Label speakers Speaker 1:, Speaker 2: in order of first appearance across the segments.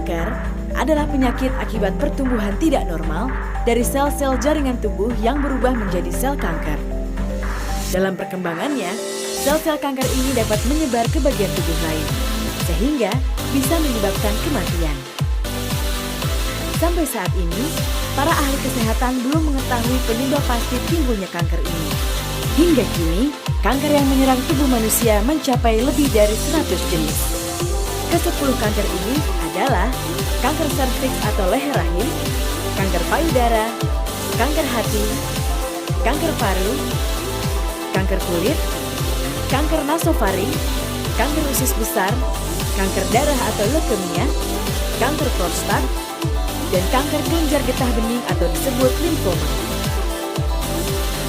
Speaker 1: kanker adalah penyakit akibat pertumbuhan tidak normal dari sel-sel jaringan tubuh yang berubah menjadi sel kanker. Dalam perkembangannya, sel-sel kanker ini dapat menyebar ke bagian tubuh lain, sehingga bisa menyebabkan kematian. Sampai saat ini, para ahli kesehatan belum mengetahui penyebab pasti timbulnya kanker ini. Hingga kini, kanker yang menyerang tubuh manusia mencapai lebih dari 100 jenis. Ke-10 kanker ini adalah kanker serviks atau leher rahim, kanker payudara, kanker hati, kanker paru, kanker kulit, kanker nasofaring, kanker usus besar, kanker darah atau leukemia, kanker prostat, dan kanker kelenjar getah bening atau disebut limfoma.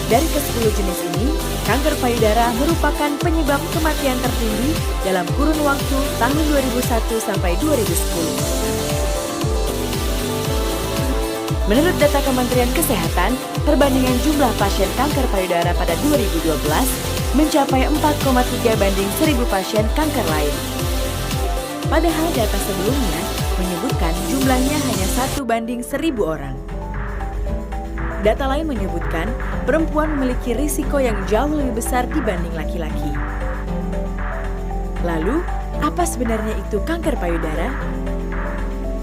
Speaker 1: Dari ke-10 jenis ini, kanker payudara merupakan penyebab kematian tertinggi dalam kurun waktu tahun 2001 sampai 2010. Menurut data Kementerian Kesehatan, perbandingan jumlah pasien kanker payudara pada 2012 mencapai 4,3 banding 1.000 pasien kanker lain. Padahal data sebelumnya menyebutkan jumlahnya hanya 1 banding 1.000 orang. Data lain menyebutkan perempuan memiliki risiko yang jauh lebih besar dibanding laki-laki. Lalu, apa sebenarnya itu kanker payudara?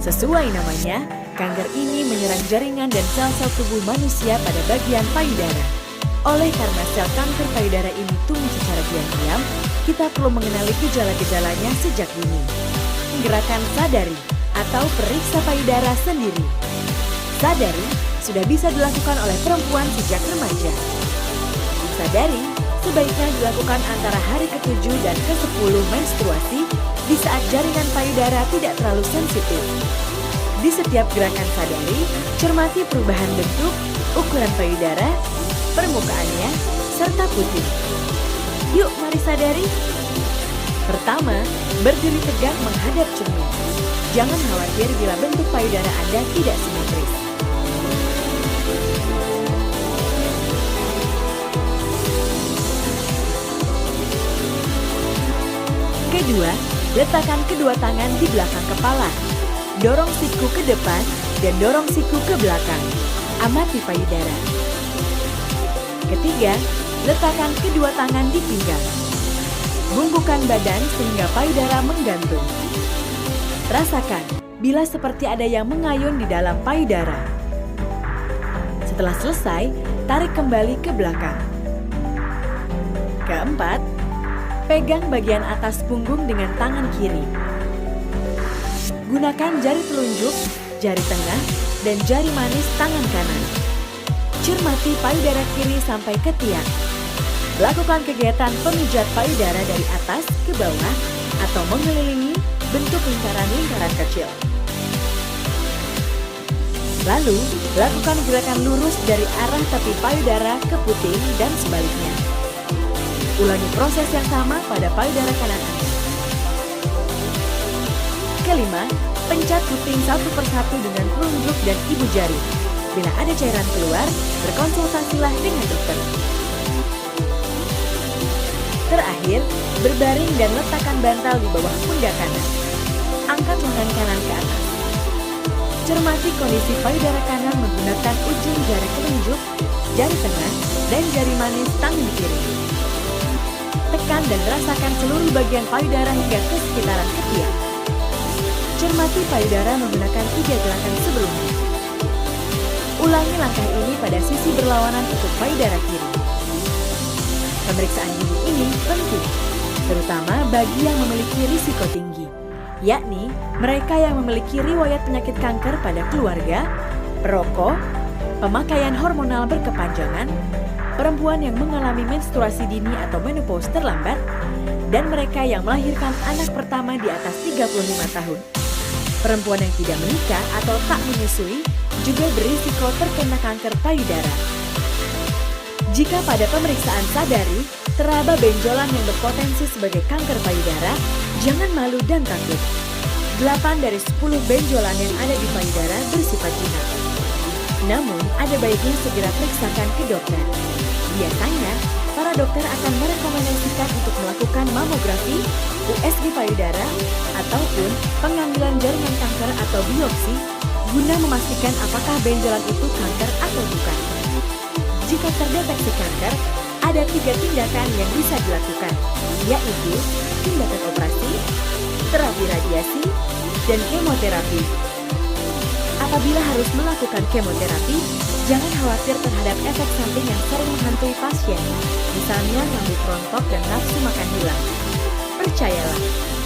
Speaker 1: Sesuai namanya, kanker ini menyerang jaringan dan sel-sel tubuh manusia pada bagian payudara. Oleh karena sel kanker payudara ini tumbuh secara diam-diam, kita perlu mengenali gejala-gejalanya sejak dini. Gerakan sadari atau periksa payudara sendiri. Sadari sudah bisa dilakukan oleh perempuan sejak remaja. Sadari sebaiknya dilakukan antara hari ke-7 dan ke-10 menstruasi di saat jaringan payudara tidak terlalu sensitif. Di setiap gerakan sadari, cermati perubahan bentuk, ukuran payudara, permukaannya, serta putih. Yuk mari sadari. Pertama, berdiri tegak menghadap cermin. Jangan khawatir bila bentuk payudara Anda tidak simetris. Kedua, letakkan kedua tangan di belakang kepala. Dorong siku ke depan dan dorong siku ke belakang. Amati payudara. Ketiga, letakkan kedua tangan di pinggang. Bungkukan badan sehingga payudara menggantung. Rasakan bila seperti ada yang mengayun di dalam payudara. Setelah selesai, tarik kembali ke belakang. Keempat, pegang bagian atas punggung dengan tangan kiri. Gunakan jari telunjuk, jari tengah, dan jari manis tangan kanan. Cermati payudara kiri sampai ke tiang. Lakukan kegiatan pemijat payudara dari atas ke bawah atau mengelilingi bentuk lingkaran-lingkaran kecil. Lalu, lakukan gerakan lurus dari arah tepi payudara ke puting dan sebaliknya. Ulangi proses yang sama pada payudara kanan Anda. Kelima, pencet puting satu persatu dengan telunjuk dan ibu jari. Bila ada cairan keluar, berkonsultasilah dengan dokter. Terakhir, berbaring dan letakkan bantal di bawah pundak kanan. Angkat lengan kanan ke atas. Cermati kondisi payudara kanan menggunakan ujung jari telunjuk, jari tengah, dan jari manis tangan kiri. Tekan dan rasakan seluruh bagian payudara hingga ke sekitaran ketiak. Cermati payudara menggunakan 3 gerakan sebelumnya. Ulangi langkah ini pada sisi berlawanan untuk payudara kiri. Pemeriksaan gigi ini penting, terutama bagi yang memiliki risiko tinggi, yakni mereka yang memiliki riwayat penyakit kanker pada keluarga, perokok, pemakaian hormonal berkepanjangan, perempuan yang mengalami menstruasi dini atau menopause terlambat, dan mereka yang melahirkan anak pertama di atas 35 tahun. Perempuan yang tidak menikah atau tak menyusui juga berisiko terkena kanker payudara. Jika pada pemeriksaan sadari teraba benjolan yang berpotensi sebagai kanker payudara, jangan malu dan takut. 8 dari 10 benjolan yang ada di payudara bersifat jinak. Namun, ada baiknya segera periksakan ke dokter. Biasanya, para dokter akan merekomendasikan untuk melakukan mamografi, USG biopsi payudara ataupun pengambilan jaringan kanker atau biopsi guna memastikan apakah benjolan itu kanker atau bukan. Jika terdeteksi kanker, ada 3 tindakan yang bisa dilakukan, yaitu tindakan operasi, terapi radiasi, dan kemoterapi. Apabila harus melakukan kemoterapi, jangan khawatir terhadap efek samping yang sering menghantui pasien, misalnya rambut rontok dan nafsu makan hilang. Percayalah,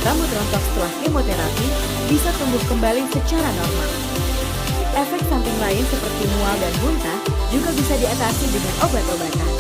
Speaker 1: rambut rontok setelah kemoterapi bisa tumbuh kembali secara normal. Efek samping lain seperti mual dan muntah juga bisa diatasi dengan obat-obatan.